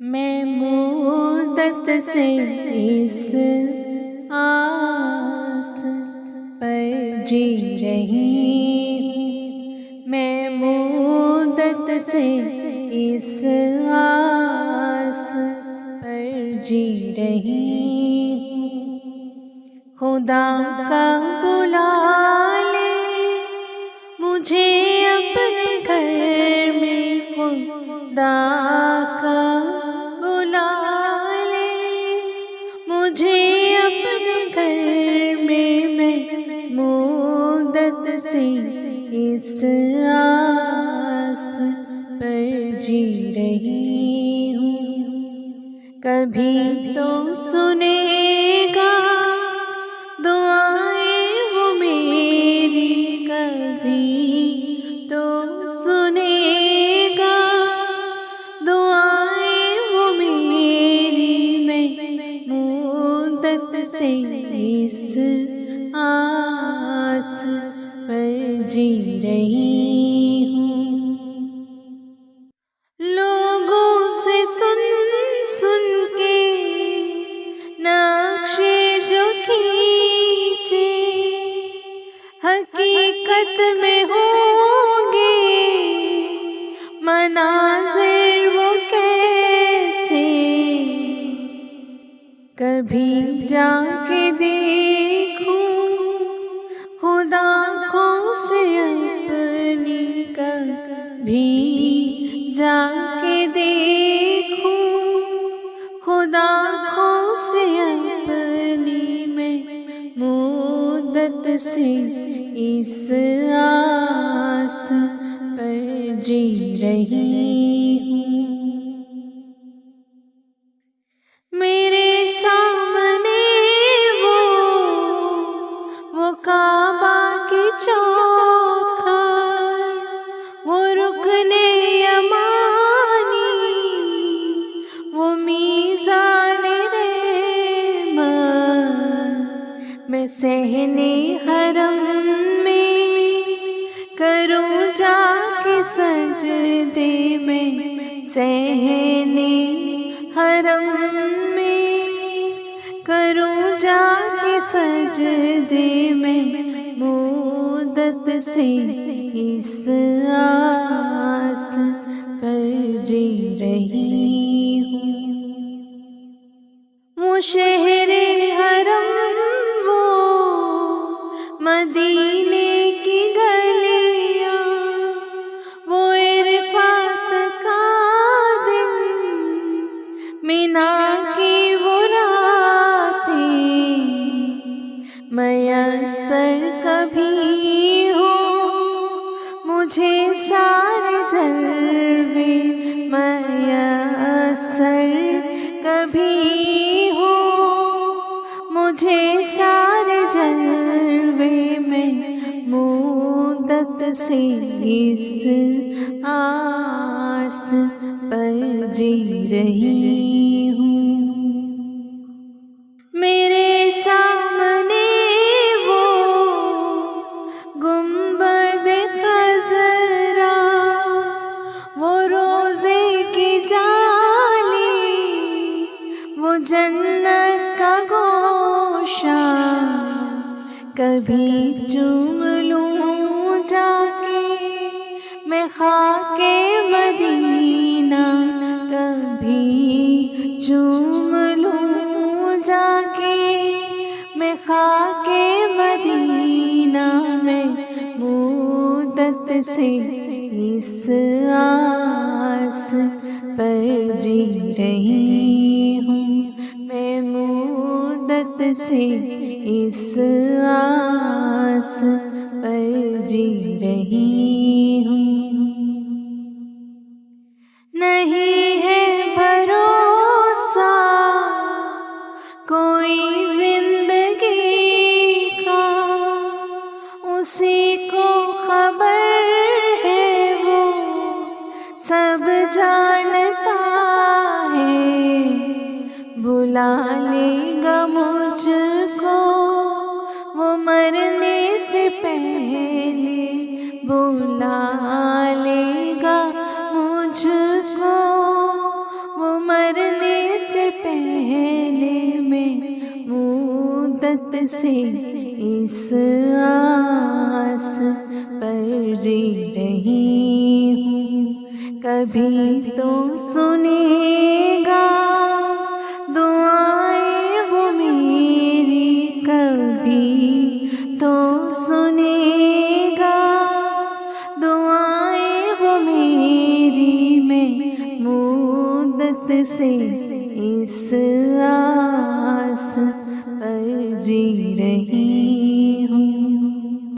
मैं मुद्दत से इस आस पर जी रही हूँ। मैं मुद्दत से इस आस पर जी रही हूँ। खुदा का बुला ले मुझे अपने घर में, खुदा का बुला ले मुझे अपने घर में। मैं मुद्दत से इस आस पर जी रही हूँ। कभी तो सुनेगा दुआएं वो मेरी, कभी तो सुनेगा दुआएं वो मेरी। मैं मुद्दत से इस आस पर जी रही हूँ। लोगों से सुन सुन के नक्शे जो खींचे, हकीकत में होंगे मनाज़िर वो कैसे। कभी जाके देखूं खुदा आँखों से अपनी, कभी जाके देखूं खुदा आँखों से अपनी। मैं मुद्दत से इस आस पर जी रही हूँ। मेरे सामने वो काबा की चौखट, वो रुकने यमानी, वो मीज़ान रहमत। मैं सहने हरम में करूं जाके सजदे में, सहने हरम में करूं जाके सजदे में। मुद्दत से इस आस पर जी रही हूँ। वो शहरे हरम, वो मदीने की गलियाँ, वो इरफात का दिन, मीना की वो रातें। मयस्सर कभी हो मुझे सारे जलवे, मयस्सर कभी हो मुझे सारे जलवे। में मुद्दत से इस आस पर जी रही हूँ। मेरे सामने वो गुंबद खज़रा, वो रोज़े की जाली, वो जन्नत का गोशा। कभी चूम लूं जाके मैं खाके मदीना, कभी चूम लूं जाके मैं खाके मदीना। में मुद्दत से इस आस पर जी रही हूँ। मैं मुद्दत से इस आस पर जी रही हूँ। नहीं है भरोसा कोई जिंदगी का, उसी को खबर है वो सब जानता है। बुला लेगा मुझको वो मरने से पहले, बुला लेगा मुझको वो मर मुद्दत से इस आस पर जी रही हूँ। कभी तो सुनेगा दुआएं वो मेरी, कभी तो सुनेगा दुआएं वो मेरी। मैं मुद्दत से इस आस